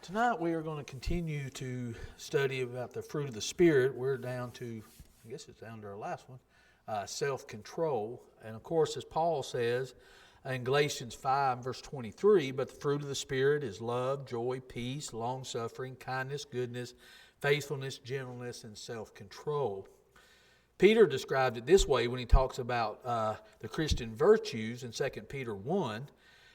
Tonight we are going to continue to study about the fruit of the Spirit. We're down to, I guess it's down to our last one, self-control. And of course, as Paul says in Galatians 5, verse 23, but the fruit of the Spirit is love, joy, peace, long-suffering, kindness, goodness, faithfulness, gentleness, and self-control. Peter described it this way when he talks about the Christian virtues in 2 Peter 1.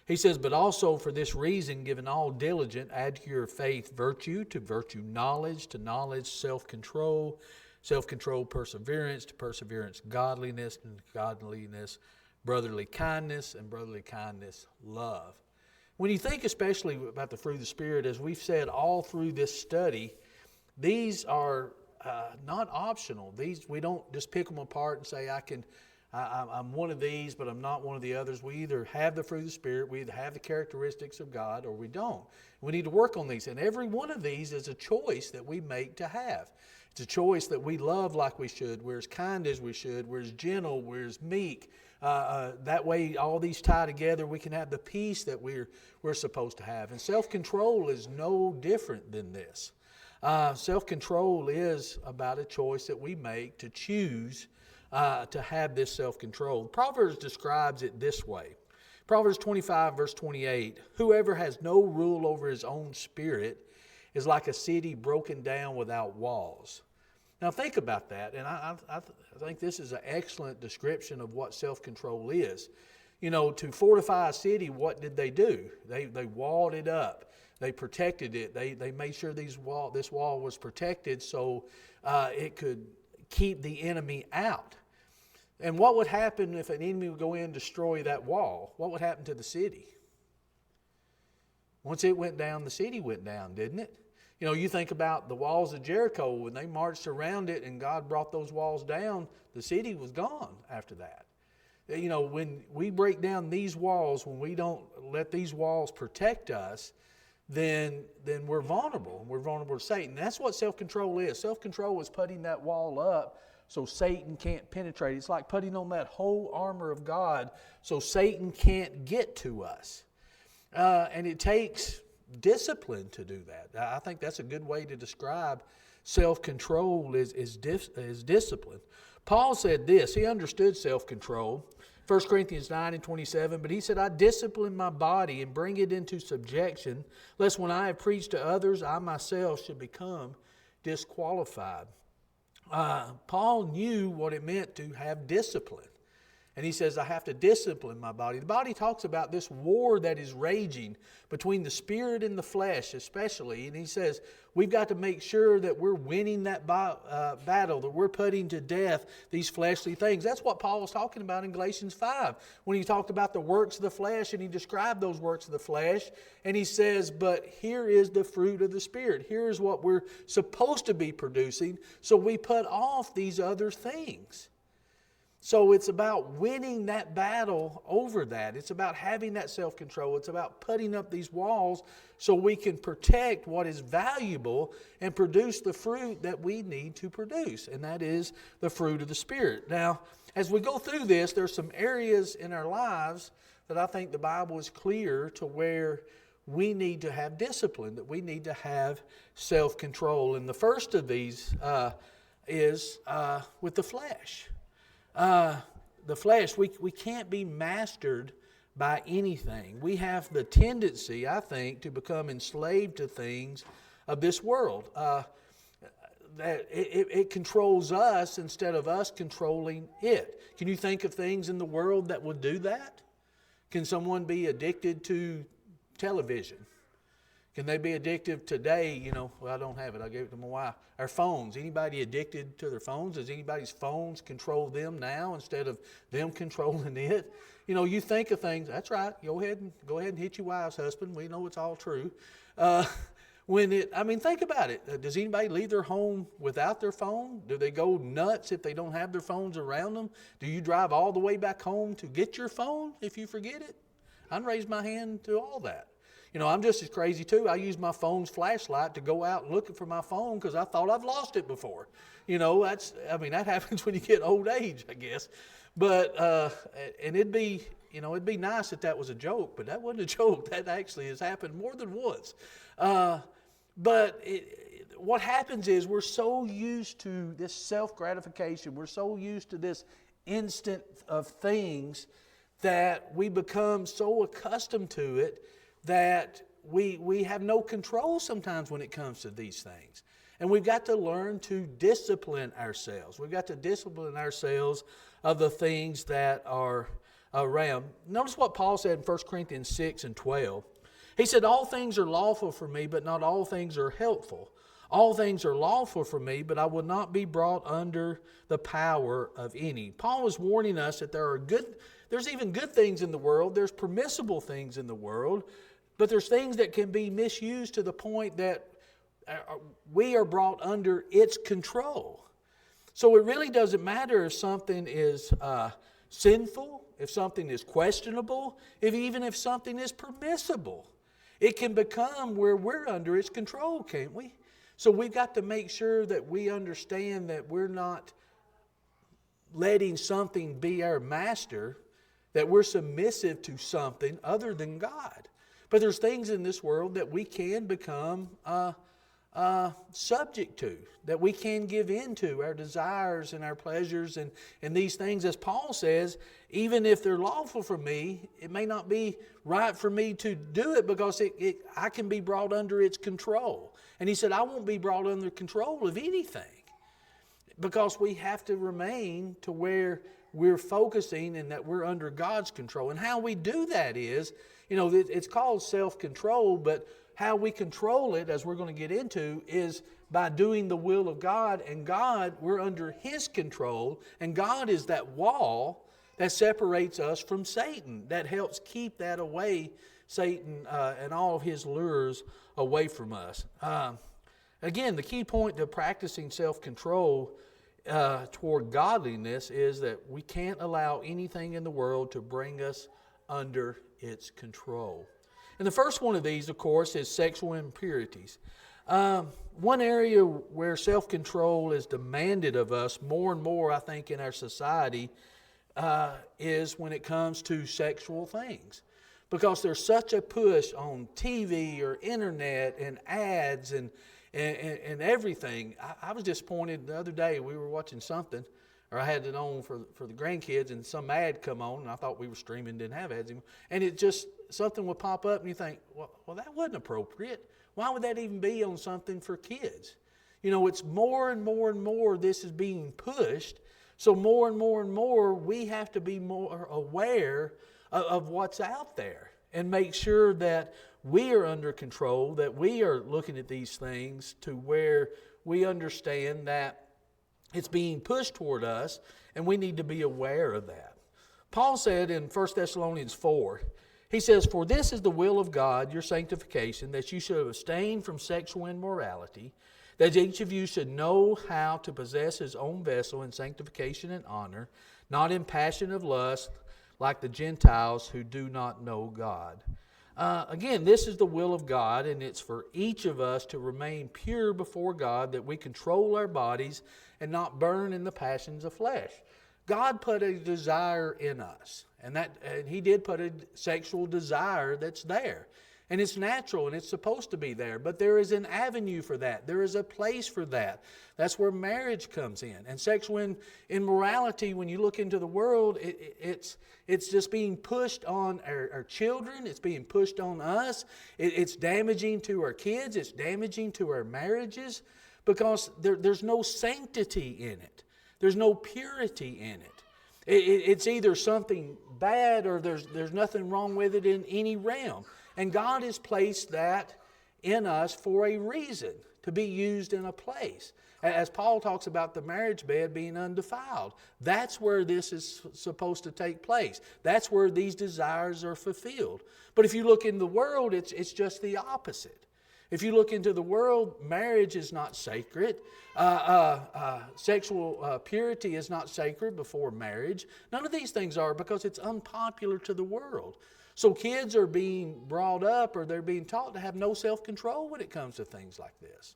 He says, but also for this reason, given all diligent, add to your faith virtue, to virtue knowledge, to knowledge self-control, self-control perseverance, to perseverance godliness, and godliness brotherly kindness, and brotherly kindness love. When you think especially about the fruit of the Spirit, as we've said all through this study, these are not optional. These, we don't just pick them apart and say, I'm one of these, but I'm not one of the others. We either have the fruit of the Spirit, we either have the characteristics of God, or we don't. We need to work on these. And every one of these is a choice that we make to have. It's a choice that we love like we should. We're as kind as we should. We're as gentle. We're as meek. That way, all these tie together. We can have the peace that we're supposed to have. And self-control is no different than this. Self-control is about a choice that we make to choose to have this self-control. Proverbs describes it this way. Proverbs 25, verse 28, whoever has no rule over his own spirit is like a city broken down without walls. Now think about that, and I think this is an excellent description of what self-control is. You know, to fortify a city, what did they do? They walled it up. They protected it. They made sure this wall was protected so it could keep the enemy out. And what would happen if an enemy would go in and destroy that wall? What would happen to the city? Once it went down, the city went down, didn't it? You know, you think about the walls of Jericho. When they marched around it and God brought those walls down, the city was gone after that. You know, when we break down these walls, when we don't let these walls protect us, then we're vulnerable. We're vulnerable to Satan. That's what self-control is. Self-control is putting that wall up so Satan can't penetrate. It's like putting on that whole armor of God so Satan can't get to us. And it takes discipline to do that. I think that's a good way to describe self-control is discipline. Paul said this. He understood self-control. 1 Corinthians 9 and 27, but he said, I discipline my body and bring it into subjection, lest when I have preached to others, I myself should become disqualified. Paul knew what it meant to have discipline. And he says, I have to discipline my body. The body talks about this war that is raging between the spirit and the flesh especially. And he says, we've got to make sure that we're winning that battle, that we're putting to death these fleshly things. That's what Paul was talking about in Galatians 5 when he talked about the works of the flesh and he described those works of the flesh. And he says, but here is the fruit of the Spirit. Here is what we're supposed to be producing. So we put off these other things. So it's about winning that battle over that. It's about having that self-control. It's about putting up these walls so we can protect what is valuable and produce the fruit that we need to produce. And that is the fruit of the Spirit. Now, as we go through this, there's some areas in our lives that I think the Bible is clear to where we need to have discipline, that we need to have self-control. And the first of these is with the flesh. The flesh, we can't be mastered by anything. We have the tendency, I think, to become enslaved to things of this world. That it controls us instead of us controlling it. Can you think of things in the world that would do that? Can someone be addicted to television? Can they be addicted today? You know, well, I don't have it. I gave it to my wife. Our phones. Anybody addicted to their phones? Does anybody's phones control them now instead of them controlling it? You know, you think of things. That's right. Go ahead and hit your wife's husband. We know it's all true. Think about it. Does anybody leave their home without their phone? Do they go nuts if they don't have their phones around them? Do you drive all the way back home to get your phone if you forget it? I'd raise my hand to all that. You know, I'm just as crazy too. I use my phone's flashlight to go out looking for my phone because I thought I've lost it before. You know, that happens when you get old age, I guess. But, and it'd be, It'd be nice if that was a joke, but that wasn't a joke. That actually has happened more than once. What happens is we're so used to this self-gratification. We're so used to this instant of things that we become so accustomed to it that we have no control sometimes when it comes to these things. And we've got to learn to discipline ourselves. We've got to discipline ourselves of the things that are around. Notice what Paul said in 1 Corinthians 6 and 12. He said, all things are lawful for me, but not all things are helpful. All things are lawful for me, but I will not be brought under the power of any. Paul is warning us that there's even good things in the world. There's permissible things in the world, but there's things that can be misused to the point that we are brought under its control. So it really doesn't matter if something is sinful, if something is questionable, even if something is permissible. It can become where we're under its control, can't we? So we've got to make sure that we understand that we're not letting something be our master, that we're submissive to something other than God. But there's things in this world that we can become subject to, that we can give in to, our desires and our pleasures and these things. As Paul says, even if they're lawful for me, it may not be right for me to do it because I can be brought under its control. And he said, I won't be brought under control of anything, because we have to remain to where we're focusing and that we're under God's control. And how we do that is, it's called self-control, but how we control it, as we're going to get into, is by doing the will of God. And God, we're under His control, and God is that wall that separates us from Satan, that helps keep that away, Satan and all of his lures away from us. Again, the key point to practicing self-control toward godliness is that we can't allow anything in the world to bring us under its control. And the first one of these, of course, is sexual impurities. One area where self-control is demanded of us more and more, I think, in our society is when it comes to sexual things. Because there's such a push on TV or internet and ads and everything. I was disappointed the other day. We were watching something, or I had it on for the grandkids, and some ad come on, and I thought we were streaming, didn't have ads anymore. And it just, something would pop up, and you think, well, that wasn't appropriate. Why would that even be on something for kids? It's more and more and more this is being pushed. So more and more and more, we have to be more aware of what's out there and make sure that we are under control, that we are looking at these things to where we understand that it's being pushed toward us, and we need to be aware of that. Paul said in 1 Thessalonians 4, he says, "For this is the will of God, your sanctification, that you should abstain from sexual immorality, that each of you should know how to possess his own vessel in sanctification and honor, not in passion of lust, like the Gentiles who do not know God." Again, this is the will of God, and it's for each of us to remain pure before God, that we control our bodies and not burn in the passions of flesh. God put a desire in us, and He did put a sexual desire that's there. And it's natural and it's supposed to be there, but there is an avenue for that. There is a place for that. That's where marriage comes in. And sexual immorality, when you look into the world, it's just being pushed on our children. It's being pushed on us. It's damaging to our kids. It's damaging to our marriages, because there's no sanctity in it. There's no purity in it. It's either something bad or there's nothing wrong with it in any realm. And God has placed that in us for a reason, to be used in a place. As Paul talks about the marriage bed being undefiled, that's where this is supposed to take place. That's where these desires are fulfilled. But if you look in the world, it's just the opposite. If you look into the world, marriage is not sacred. Sexual purity is not sacred before marriage. None of these things are, because it's unpopular to the world. So kids are being brought up, or they're being taught to have no self-control when it comes to things like this.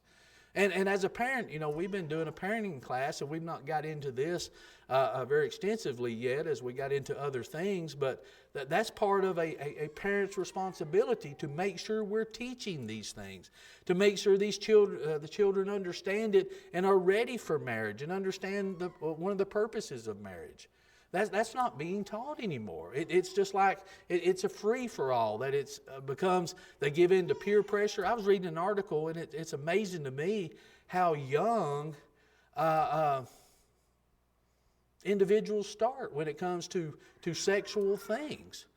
And as a parent, we've been doing a parenting class, and we've not got into this very extensively yet as we got into other things, but that's part of a parent's responsibility to make sure we're teaching these things, to make sure these children, the children understand it and are ready for marriage and understand one of the purposes of marriage. That's not being taught anymore. It's just like it's a free-for-all, that it becomes, they give in to peer pressure. I was reading an article, and it's amazing to me how young individuals start when it comes to sexual things.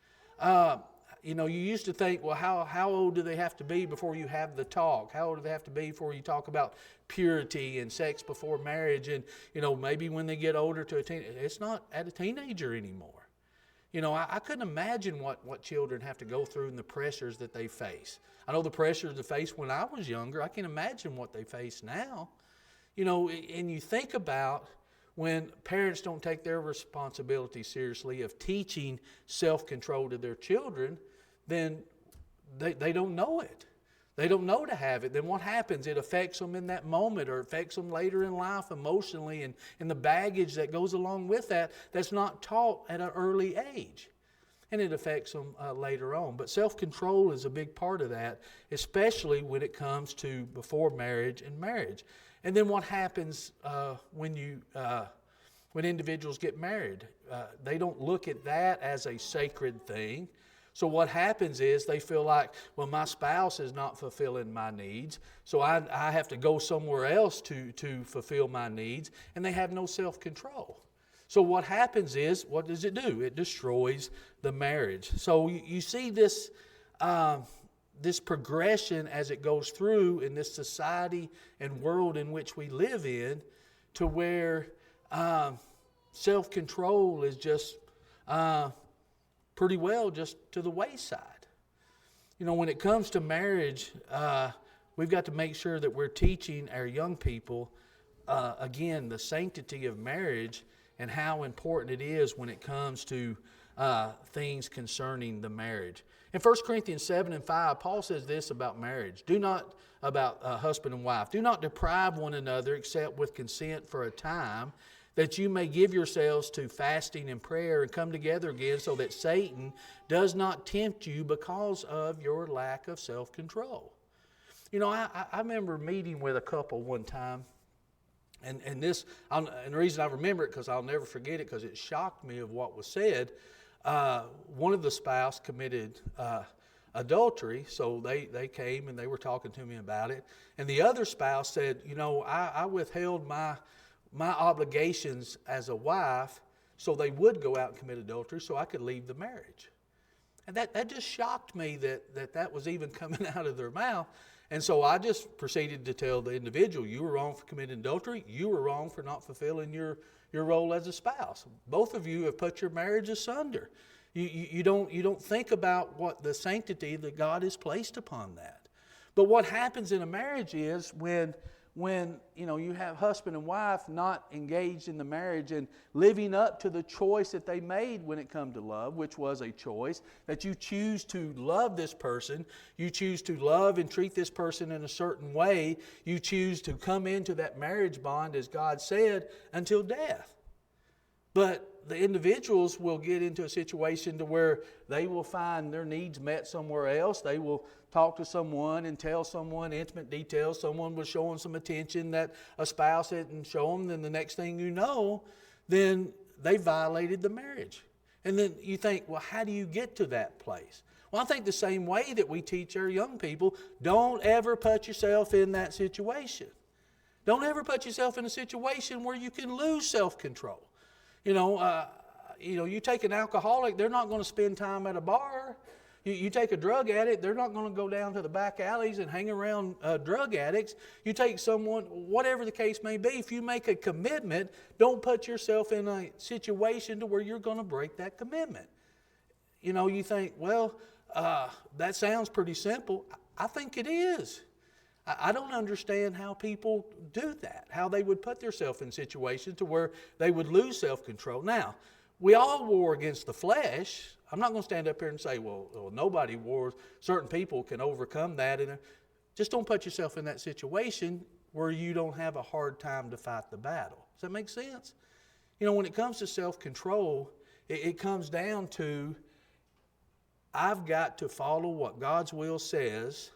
You used to think, well, how old do they have to be before you have the talk? How old do they have to be before you talk about purity and sex before marriage? And, maybe when they get older to a teen, it's not at a teenager anymore. I couldn't imagine what children have to go through and the pressures that they face. I know the pressures they faced when I was younger. I can't imagine what they face now. And you think about when parents don't take their responsibility seriously of teaching self-control to their children, then they don't know it. They don't know to have it. Then what happens? It affects them in that moment, or affects them later in life emotionally, and the baggage that goes along with that's not taught at an early age. And it affects them later on. But self-control is a big part of that, especially when it comes to before marriage and marriage. And then what happens when individuals get married? They don't look at that as a sacred thing. So what happens is they feel like, well, my spouse is not fulfilling my needs, so I have to go somewhere else to fulfill my needs, and they have no self-control. So what happens is, what does it do? It destroys the marriage. So you see this this progression as it goes through in this society and world in which we live in, to where self-control is just pretty well just to the wayside. When it comes to marriage, we've got to make sure that we're teaching our young people, again, the sanctity of marriage and how important it is when it comes to things concerning the marriage. In 1 Corinthians 7:5, Paul says this about marriage. About husband and wife. Do not deprive one another except with consent for a time, that you may give yourselves to fasting and prayer and come together again, so that Satan does not tempt you because of your lack of self-control. I remember meeting with a couple one time, and the reason I remember it, because I'll never forget it, because it shocked me of what was said. One of the spouse committed adultery, so they came and they were talking to me about it. And the other spouse said, I withheld my obligations as a wife so they would go out and commit adultery so I could leave the marriage. And that just shocked me that was even coming out of their mouth. And so I just proceeded to tell the individual, you were wrong for committing adultery. You were wrong for not fulfilling your role as a spouse. Both of you have put your marriage asunder. You don't think about what the sanctity that God has placed upon that. But what happens in a marriage is when you have husband and wife not engaged in the marriage and living up to the choice that they made when it come to love, which was a choice, that you choose to love this person, you choose to love and treat this person in a certain way, you choose to come into that marriage bond, as God said, until death. But the individuals will get into a situation to where they will find their needs met somewhere else. They will talk to someone and tell someone intimate details. Someone was showing some attention that a spouse didn't show them. Then the next thing you know, then they violated the marriage. And then you think, well, how do you get to that place? Well, I think the same way that we teach our young people, don't ever put yourself in that situation. Don't ever put yourself in a situation where you can lose self-control. You take an alcoholic, they're not going to spend time at a bar. You take a drug addict, they're not going to go down to the back alleys and hang around drug addicts. You take someone, whatever the case may be, if you make a commitment, don't put yourself in a situation to where you're going to break that commitment. You think, well, that sounds pretty simple. I think it is. I don't understand how people do that, how they would put themselves in situations to where they would lose self-control. Now, we all war against the flesh. I'm not going to stand up here and say, well nobody wars. Certain people can overcome that. And just don't put yourself in that situation. where you don't have a hard time to fight the battle. Does that make sense? You know, when it comes to self-control, it comes down to I've got to follow what God's will says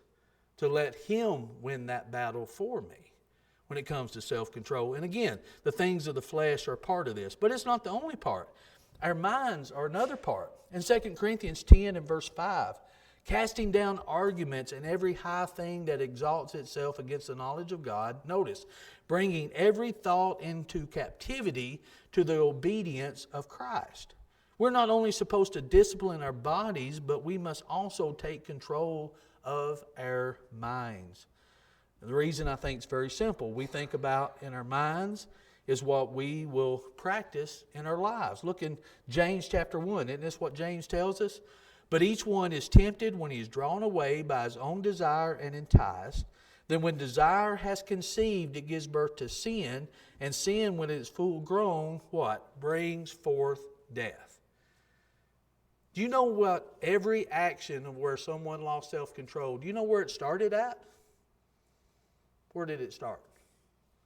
to let Him win that battle for me when it comes to self-control. And again, the things of the flesh are part of this, but it's not the only part. Our minds are another part. In 2 Corinthians 10 and verse 5, casting down arguments and every high thing that exalts itself against the knowledge of God, notice, bringing every thought into captivity to the obedience of Christ. We're not only supposed to discipline our bodies, but we must also take control of our minds. The reason I think it's very simple. We think about in our minds is what we will practice in our lives. Look in James chapter 1. Isn't this what James tells us? But each one is tempted when he is drawn away by his own desire and enticed. Then when desire has conceived, it gives birth to sin. And sin, when it is full grown, what? Brings forth death. Do you know what every action of where someone lost self-control, do you know where it started at? Where did it start?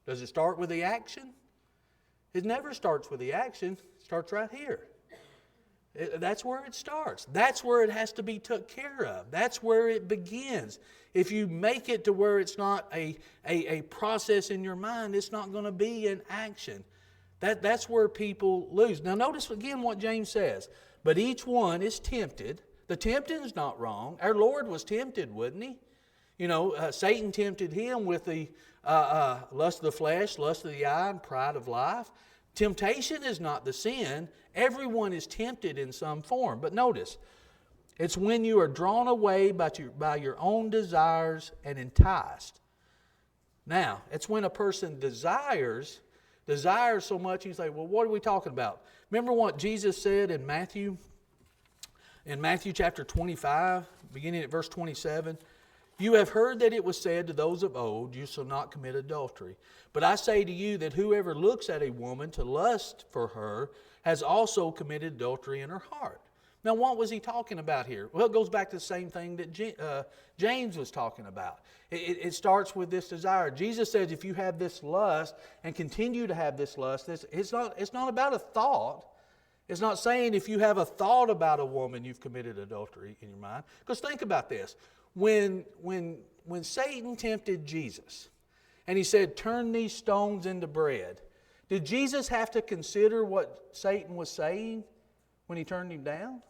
Does it start with the action? It never starts with the action. It starts right here. That's where it starts. That's where it has to be took care of. That's where it begins. If you make it to where it's not a process in your mind, it's not going to be an action. That's where people lose. Now notice again what James says. But each one is tempted. The tempting is not wrong. Our Lord was tempted, wasn't He? You know, Satan tempted Him with the lust of the flesh, lust of the eye, and pride of life. Temptation is not the sin. Everyone is tempted in some form. But notice, it's when you are drawn away by your own desires and enticed. Now, it's when a person desires so much, you say, well, what are we talking about? Remember what Jesus said in Matthew chapter 25, beginning at verse 27? You have heard that it was said to those of old, you shall not commit adultery. But I say to you that whoever looks at a woman to lust for her has also committed adultery in her heart. Now, what was he talking about here? Well, it goes back to the same thing that James was talking about. It starts with this desire. Jesus says if you have this lust and continue to have this lust, it's not about a thought. It's not saying if you have a thought about a woman, you've committed adultery in your mind. Because think about this. When Satan tempted Jesus and he said, turn these stones into bread, did Jesus have to consider what Satan was saying when he turned him down?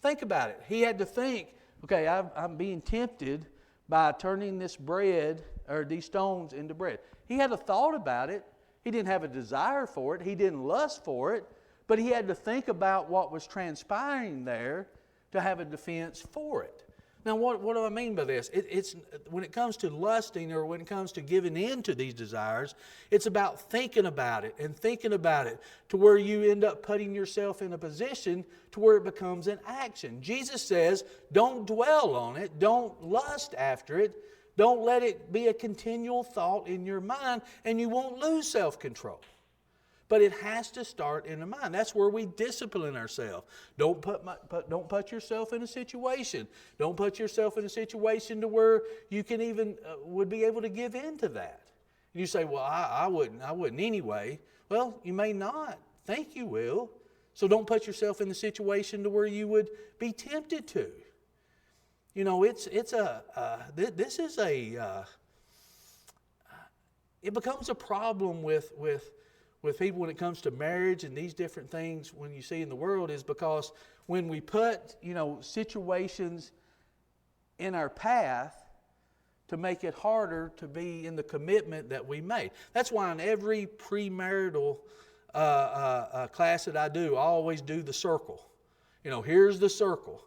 Think about it. He had to think, okay, I'm being tempted by turning this bread or these stones into bread. He had a thought about it. He didn't have a desire for it. He didn't lust for it. But he had to think about what was transpiring there to have a defense for it. Now, what do I mean by this? It's when it comes to lusting or when it comes to giving in to these desires, it's about thinking about it and thinking about it to where you end up putting yourself in a position to where it becomes an action. Jesus says, don't dwell on it. Don't lust after it. Don't let it be a continual thought in your mind, and you won't lose self-control. But it has to start in the mind. That's where we discipline ourselves. Don't put yourself in a situation. Don't put yourself in a situation to where you can even would be able to give in to that. And you say, well, I wouldn't anyway. Well, you may not think you will. So don't put yourself in the situation to where you would be tempted to. You know, it becomes a problem with people when it comes to marriage and these different things when you see in the world is because when we put, situations in our path to make it harder to be in the commitment that we made. That's why in every premarital class that I do, I always do the circle. Here's the circle.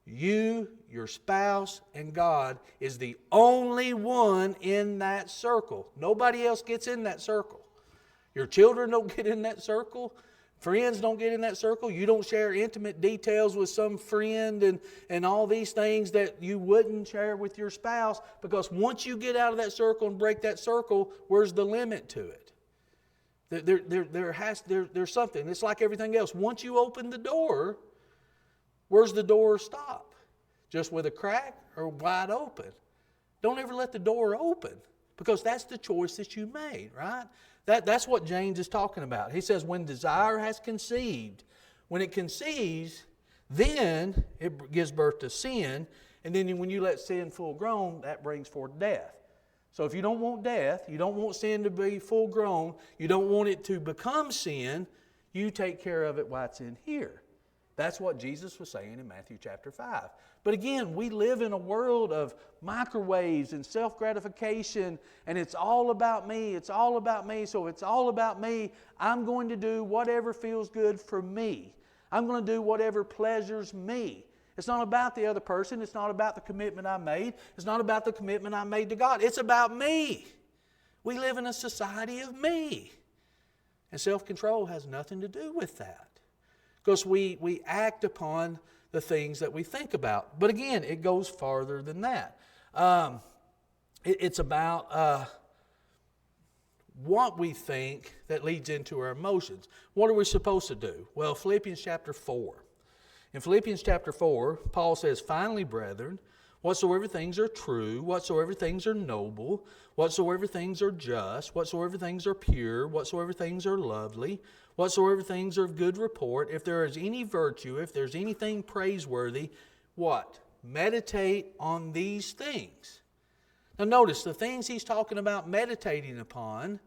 You, your spouse, and God is the only one in that circle. Nobody else gets in that circle. Your children don't get in that circle. Friends don't get in that circle. You don't share intimate details with some friend and all these things that you wouldn't share with your spouse, because once you get out of that circle and break that circle, where's the limit to it? There's something. It's like everything else. Once you open the door, where's the door stop? Just with a crack or wide open? Don't ever let the door open, because that's the choice that you made, right? That's what James is talking about. He says when desire has conceived, when it conceives, then it gives birth to sin, and then when you let sin full grown, that brings forth death. So if you don't want death, you don't want sin to be full grown, you don't want it to become sin, you take care of it while it's in here. That's what Jesus was saying in Matthew chapter 5. But again, we live in a world of microwaves and self-gratification, and it's all about me, it's all about me. So if it's all about me, I'm going to do whatever feels good for me. I'm going to do whatever pleasures me. It's not about the other person. It's not about the commitment I made. It's not about the commitment I made to God. It's about me. We live in a society of me. And self-control has nothing to do with that. Because we act upon the things that we think about. But again, it goes farther than that. It's about what we think that leads into our emotions. What are we supposed to do? Well, Philippians chapter 4. In Philippians chapter 4, Paul says, "Finally, brethren, whatsoever things are true, whatsoever things are noble, whatsoever things are just, whatsoever things are pure, whatsoever things are lovely, whatsoever things are of good report, if there is any virtue, if there's anything praiseworthy," what? Meditate on these things. Now notice, the things he's talking about meditating upon,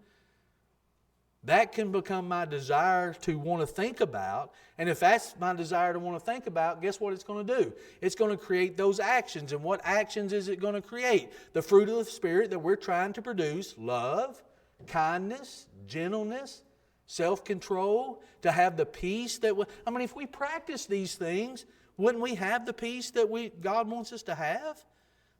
that can become my desire to want to think about. And if that's my desire to want to think about, guess what it's going to do? It's going to create those actions. And what actions is it going to create? The fruit of the Spirit that we're trying to produce: love, kindness, gentleness, self-control, to have the peace that if we practice these things, wouldn't we have the peace that God wants us to have?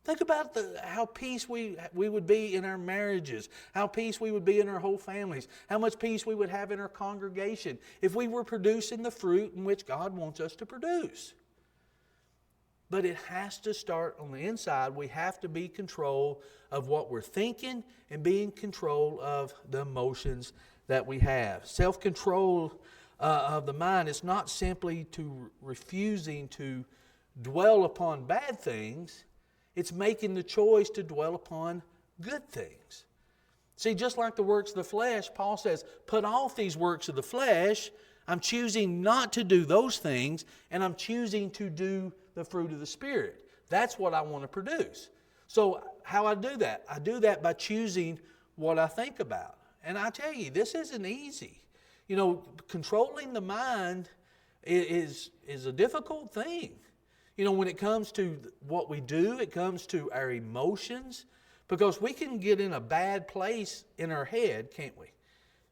Think about how peace we would be in our marriages, how peace we would be in our whole families, how much peace we would have in our congregation if we were producing the fruit in which God wants us to produce. But it has to start on the inside. We have to be in control of what we're thinking and be in control of the emotions that we have. Self-control of the mind is not simply to refusing to dwell upon bad things. It's making the choice to dwell upon good things. See, just like the works of the flesh, Paul says, put off these works of the flesh. I'm choosing not to do those things, and I'm choosing to do the fruit of the Spirit. That's what I want to produce. So how I do that? I do that by choosing what I think about. And I tell you, this isn't easy. Controlling the mind is a difficult thing. When it comes to what we do, it comes to our emotions, because we can get in a bad place in our head, can't we?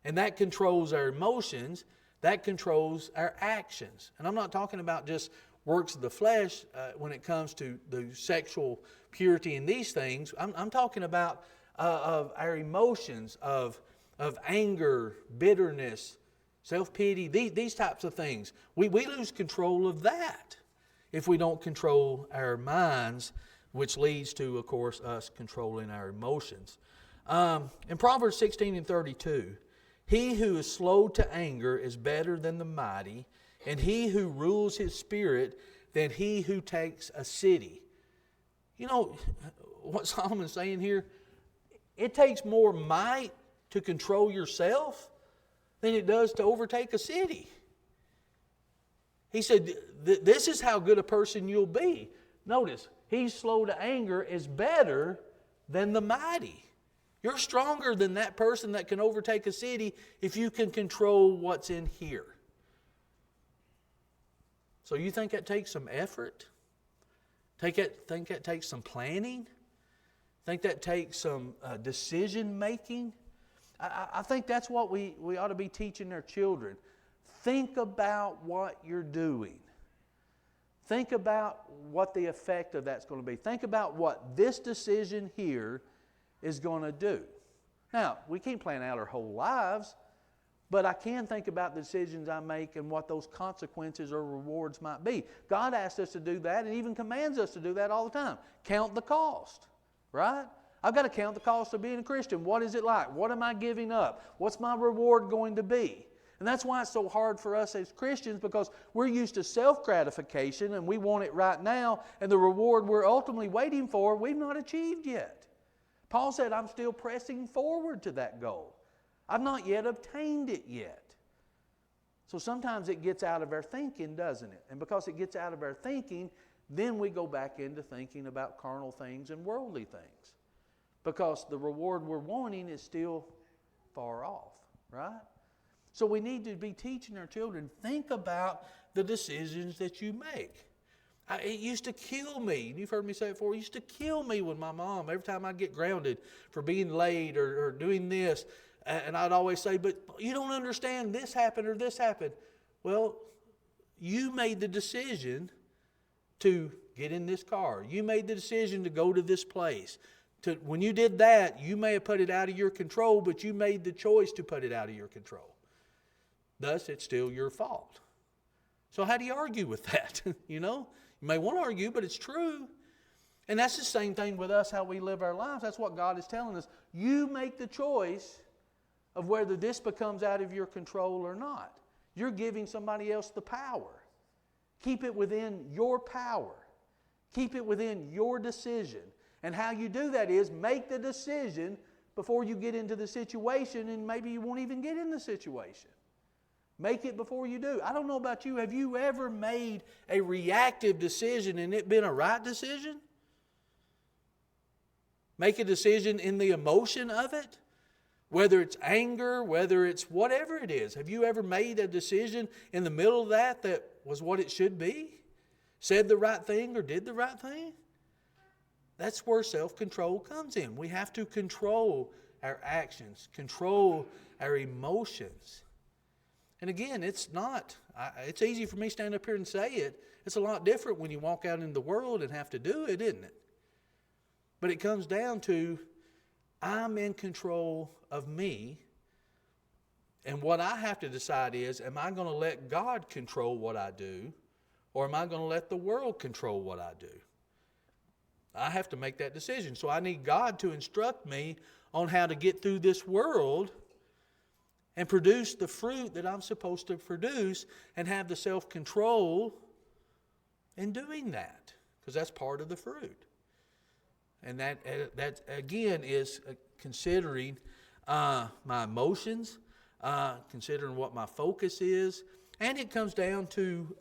And that controls our emotions, that controls our actions. And I'm not talking about just works of the flesh when it comes to the sexual purity and these things. I'm talking about of our emotions, of anger, bitterness, self-pity, these types of things. We lose control of that if we don't control our minds, which leads to, of course, us controlling our emotions. In Proverbs 16:32, he who is slow to anger is better than the mighty, and he who rules his spirit than he who takes a city. You know what Solomon's saying here? It takes more might to control yourself than it does to overtake a city. He said, this is how good a person you'll be. Notice, he's slow to anger is better than the mighty. You're stronger than that person that can overtake a city if you can control what's in here. So you think that takes some effort? Think that takes some planning? Think that takes some decision making? I think that's what we ought to be teaching our children. Think about what you're doing. Think about what the effect of that's going to be. Think about what this decision here is going to do. Now, we can't plan out our whole lives, but I can think about the decisions I make and what those consequences or rewards might be. God asks us to do that and even commands us to do that all the time. Count the cost, right? I've got to count the cost of being a Christian. What is it like? What am I giving up? What's my reward going to be? And that's why it's so hard for us as Christians, because we're used to self-gratification and we want it right now, and the reward we're ultimately waiting for, we've not achieved yet. Paul said, I'm still pressing forward to that goal. I've not yet obtained it yet. So sometimes it gets out of our thinking, doesn't it? And because it gets out of our thinking, then we go back into thinking about carnal things and worldly things. Because the reward we're wanting is still far off, right? So we need to be teaching our children, think about the decisions that you make. It used to kill me, and you've heard me say it before, it used to kill me when my mom, every time I'd get grounded for being late or doing this, and I'd always say, but you don't understand, this happened or this happened. Well, you made the decision to get in this car. You made the decision to go to this place. When you did that, you may have put it out of your control, but you made the choice to put it out of your control. Thus, it's still your fault. So how do you argue with that? You know, you may want to argue, but it's true. And that's the same thing with us, how we live our lives. That's what God is telling us. You make the choice of whether this becomes out of your control or not. You're giving somebody else the power. Keep it within your power. Keep it within your decision. And how you do that is make the decision before you get into the situation, and maybe you won't even get in the situation. Make it before you do. I don't know about you. Have you ever made a reactive decision and it been a right decision? Make a decision in the emotion of it? Whether it's anger, whether it's whatever it is. Have you ever made a decision in the middle of that was what it should be? Said the right thing or did the right thing? That's where self-control comes in. We have to control our actions, control our emotions. And again, it's easy for me to stand up here and say it. It's a lot different when you walk out in the world and have to do it, isn't it? But it comes down to, I'm in control of me. And what I have to decide is, am I going to let God control what I do? Or am I going to let the world control what I do? I have to make that decision. So I need God to instruct me on how to get through this world and produce the fruit that I'm supposed to produce and have the self-control in doing that. Because that's part of the fruit. And that again is considering my emotions, considering what my focus is. And it comes down to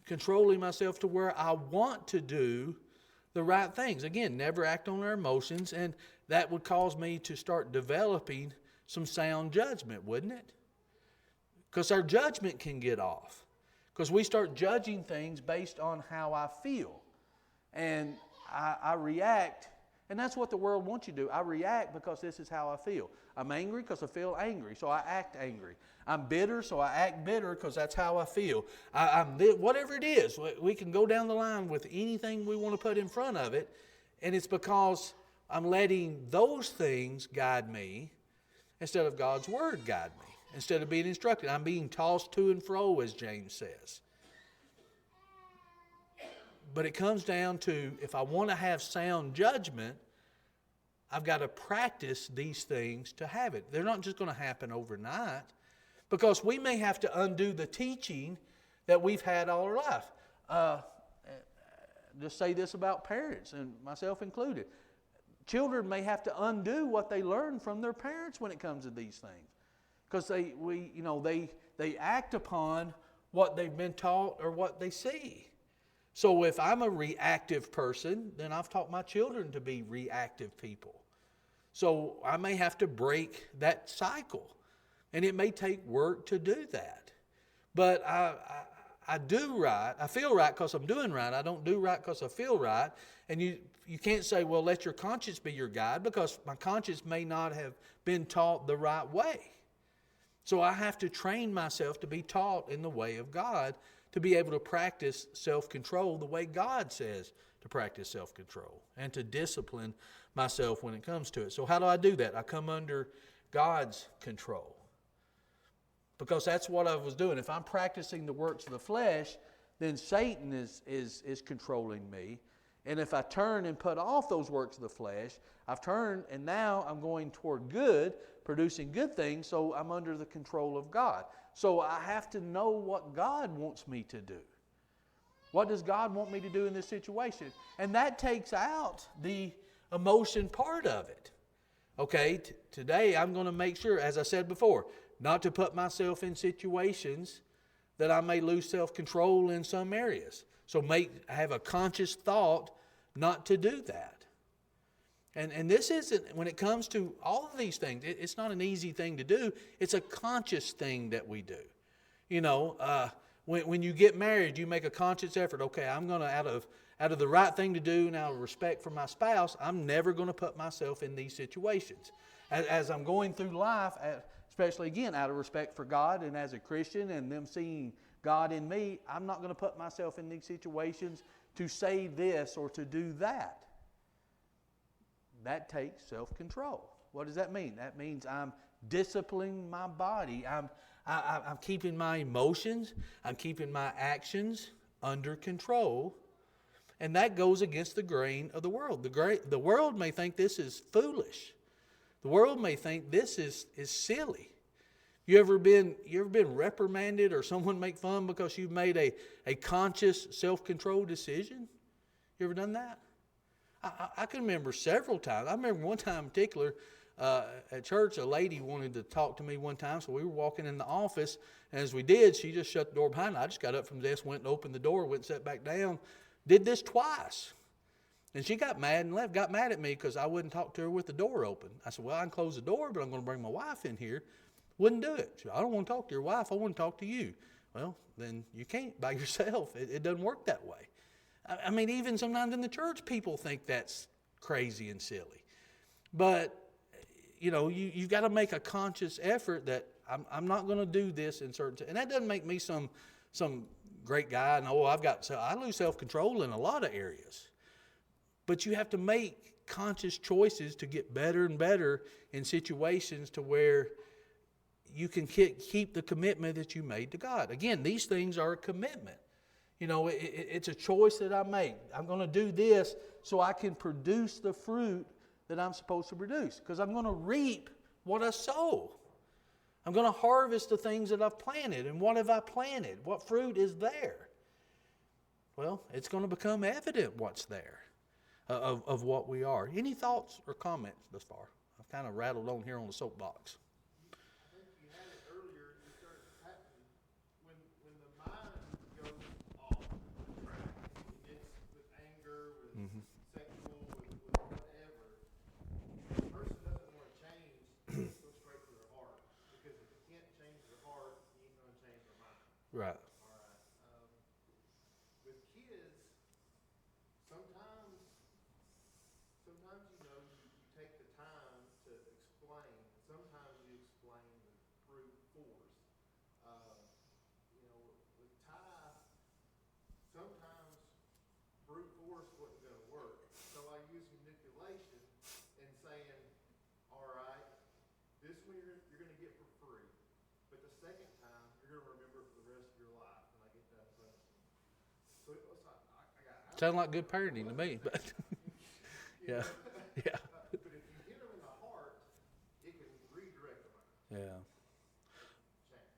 controlling myself to where I want to do the right things. Again, never act on our emotions, and that would cause me to start developing some sound judgment, wouldn't it? Because our judgment can get off. Because we start judging things based on how I feel. And I react, and that's what the world wants you to do. I react because this is how I feel. I'm angry because I feel angry, so I act angry. I'm bitter, so I act bitter because that's how I feel. Whatever it is, we can go down the line with anything we want to put in front of it, and it's because I'm letting those things guide me instead of God's Word guide me. Instead of being instructed, I'm being tossed to and fro, as James says. But it comes down to, if I want to have sound judgment, I've got to practice these things to have it. They're not just going to happen overnight, because we may have to undo the teaching that we've had all our life. Just say this about parents, and myself included. Children may have to undo what they learned from their parents when it comes to these things. Because they act upon what they've been taught or what they see. So if I'm a reactive person, then I've taught my children to be reactive people. So I may have to break that cycle. And it may take work to do that. But I do right. I feel right because I'm doing right. I don't do right because I feel right. And you can't say, well, let your conscience be your guide, because my conscience may not have been taught the right way. So I have to train myself to be taught in the way of God, to be able to practice self-control the way God says to practice self-control, and to discipline myself when it comes to it. So how do I do that? I come under God's control, because that's what I was doing. If I'm practicing the works of the flesh, then Satan is controlling me. And if I turn and put off those works of the flesh, I've turned, and now I'm going toward good, producing good things, so I'm under the control of God. So I have to know what God wants me to do. What does God want me to do in this situation? And that takes out the emotion part of it. Okay, today I'm going to make sure, as I said before, not to put myself in situations that I may lose self-control in some areas. So have a conscious thought not to do that. And this isn't, when it comes to all of these things, it's not an easy thing to do. It's a conscious thing that we do. You know, when you get married, you make a conscious effort. Okay, I'm going to, out of the right thing to do and out of respect for my spouse, I'm never going to put myself in these situations. As I'm going through life, especially again out of respect for God and as a Christian and them seeing God in me, I'm not going to put myself in these situations to say this or to do that. That takes self-control. What does that mean? That means I'm disciplining my body. I'm keeping my emotions, I'm keeping my actions under control. And that goes against the grain of the world. The world may think this is foolish. The world may think this is silly. You ever been reprimanded or someone make fun because you've made a conscious self-control decision? You ever done that? I can remember several times. I remember one time in particular at church, a lady wanted to talk to me one time, so we were walking in the office, and as we did, she just shut the door behind her. I just got up from the desk, went and opened the door, went and sat back down, did this twice. And she got mad and left, got mad at me because I wouldn't talk to her with the door open. I said, well, I can close the door, but I'm going to bring my wife in here. Wouldn't do it. She said, I don't want to talk to your wife, I want to talk to you. Well, then you can't by yourself. It doesn't work that way. I mean, even sometimes in the church, people think that's crazy and silly. But, you know, you've got to make a conscious effort that I'm not going to do this in certain... And that doesn't make me some great guy. No, I lose self-control in a lot of areas. But you have to make conscious choices to get better and better in situations to where you can keep the commitment that you made to God. Again, these things are a commitment. You know, it's a choice that I make. I'm going to do this so I can produce the fruit that I'm supposed to produce. Because I'm going to reap what I sow. I'm going to harvest the things that I've planted. And what have I planted? What fruit is there? Well, it's going to become evident what's there of what we are. Any thoughts or comments thus far? I've kind of rattled on here on the soapbox. Right. All right. With kids, sometimes you take the time to explain. Sometimes you explain the brute force. With Ty, sometimes brute force wasn't going to work. So I use manipulation and saying, all right, this one you're going to get for free. But the second time, you're going to remember for the rest of your life when I get that punishment. So it was like, Sound like good parenting to me, but yeah. But if you hit them in the heart, it can redirect them. Yeah.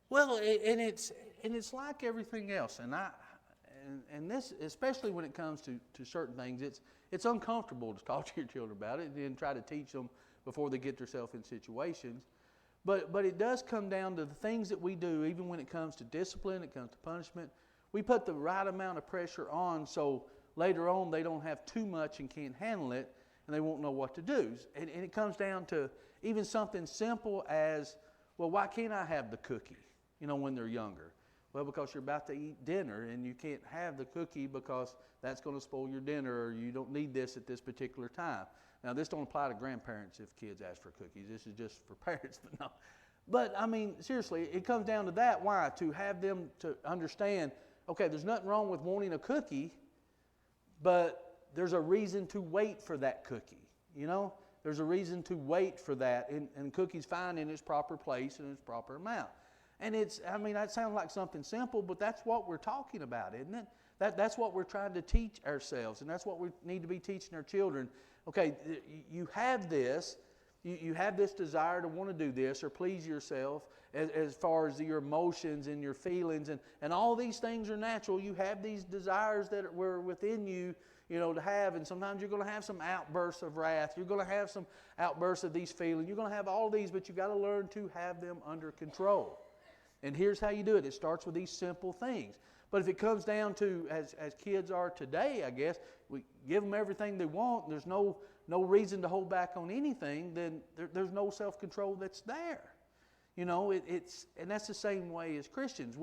Well, and it's like everything else, and this, especially when it comes to certain things, it's uncomfortable to talk to your children about it and try to teach them before they get themselves in situations. But it does come down to the things that we do, even when it comes to discipline, it comes to punishment. We put the right amount of pressure on so later on they don't have too much and can't handle it, and they won't know what to do. And it comes down to even something simple as, well, why can't I have the cookie, when they're younger? Well, because you're about to eat dinner and you can't have the cookie because that's going to spoil your dinner, or you don't need this at this particular time. Now, this don't apply to grandparents if kids ask for cookies. This is just for parents. But I mean, seriously, it comes down to that. Why? To have them to understand, okay, there's nothing wrong with wanting a cookie, but there's a reason to wait for that cookie. There's a reason to wait for that, and cookie's fine in its proper place and its proper amount. And that sounds like something simple, but that's what we're talking about, isn't it? That's what we're trying to teach ourselves, and that's what we need to be teaching our children. Okay, you have this. You have this desire to want to do this or please yourself as far as your emotions and your feelings, and all these things are natural. You have these desires that were within you, to have. And sometimes you're going to have some outbursts of wrath. You're going to have some outbursts of these feelings. You're going to have all these, but you've got to learn to have them under control. And here's how you do it. It starts with these simple things. But if it comes down to, as kids are today, I guess, we give them everything they want, there's no reason to hold back on anything, then there's no self-control that's there. And that's the same way as Christians.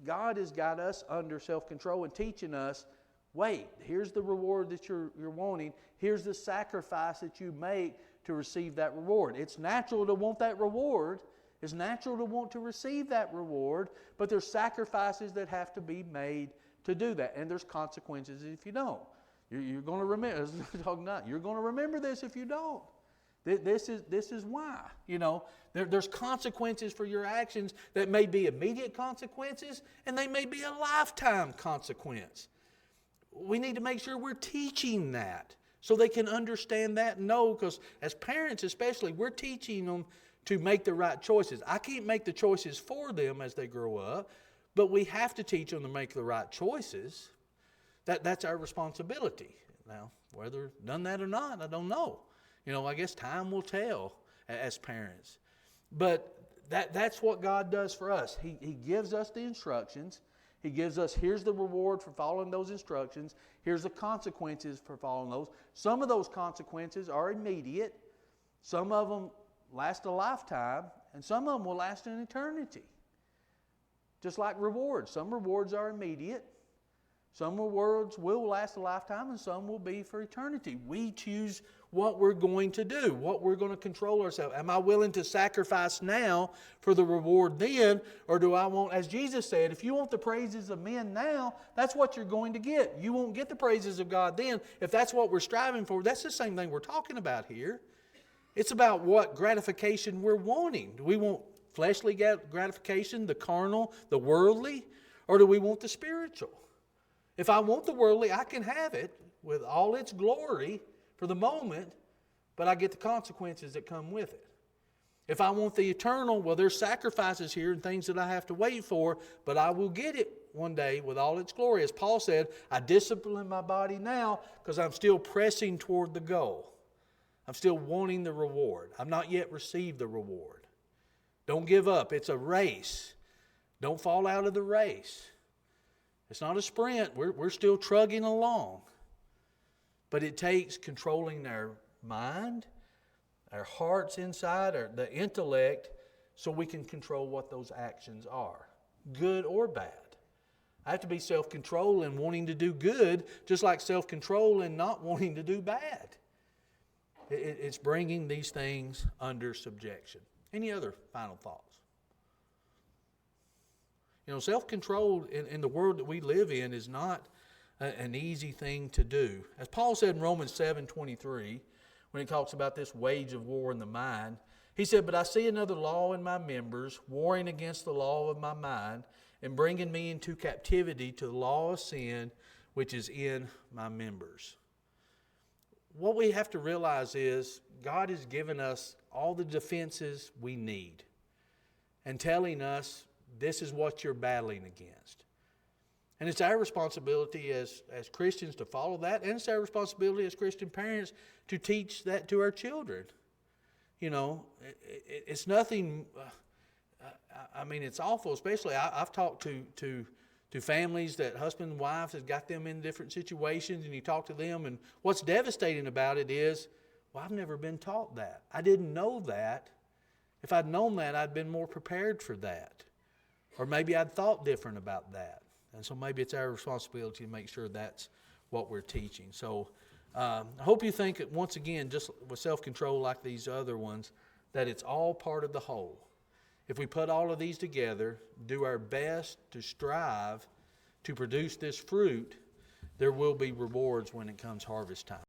God has got us under self-control and teaching us, wait, here's the reward that you're wanting. Here's the sacrifice that you make to receive that reward. It's natural to want that reward. It's natural to want to receive that reward, but there's sacrifices that have to be made to do that, and there's consequences if you don't. You're going to remember. You're going to remember this if you don't. This is why. There's consequences for your actions that may be immediate consequences, and they may be a lifetime consequence. We need to make sure we're teaching that so they can understand that and know, because as parents especially, we're teaching them to make the right choices. I can't make the choices for them as they grow up, but we have to teach them to make the right choices. That's our responsibility. Now, whether done that or not, I don't know. I guess time will tell as parents. But that's what God does for us. He gives us the instructions. He gives us, here's the reward for following those instructions. Here's the consequences for following those. Some of those consequences are immediate. Some of them last a lifetime, and some of them will last an eternity. Just like rewards. Some rewards are immediate. Some rewards will last a lifetime, and some will be for eternity. We choose what we're going to do, what we're going to control ourselves. Am I willing to sacrifice now for the reward then, or do I want, as Jesus said, if you want the praises of men now, that's what you're going to get. You won't get the praises of God then. If that's what we're striving for, that's the same thing we're talking about here. It's about what gratification we're wanting. Do we want fleshly gratification, the carnal, the worldly, or do we want the spiritual? If I want the worldly, I can have it with all its glory for the moment, but I get the consequences that come with it. If I want the eternal, well, there's sacrifices here and things that I have to wait for, but I will get it one day with all its glory. As Paul said, I discipline my body now because I'm still pressing toward the goal. I'm still wanting the reward. I've not yet received the reward. Don't give up. It's a race. Don't fall out of the race. It's not a sprint. We're still trudging along. But it takes controlling our mind, our hearts inside, the intellect, so we can control what those actions are, good or bad. I have to be self-controlled in wanting to do good, just like self-control in not wanting to do bad. It's bringing these things under subjection. Any other final thoughts? Self-control in the world that we live in is not an easy thing to do. As Paul said in Romans 7:23, when he talks about this wage of war in the mind, he said, "But I see another law in my members, warring against the law of my mind, and bringing me into captivity to the law of sin, which is in my members." What we have to realize is God has given us all the defenses we need and telling us this is what you're battling against. And it's our responsibility as Christians to follow that, and it's our responsibility as Christian parents to teach that to our children. It's nothing, it's awful, especially I've talked to families that husband and wives has got them in different situations, and you talk to them, and what's devastating about it is, well, I've never been taught that. I didn't know that. If I'd known that, I'd been more prepared for that. Or maybe I'd thought different about that. And so maybe it's our responsibility to make sure that's what we're teaching. So I hope you think, once again, just with self-control like these other ones, that it's all part of the whole. If we put all of these together, do our best to strive to produce this fruit, there will be rewards when it comes harvest time.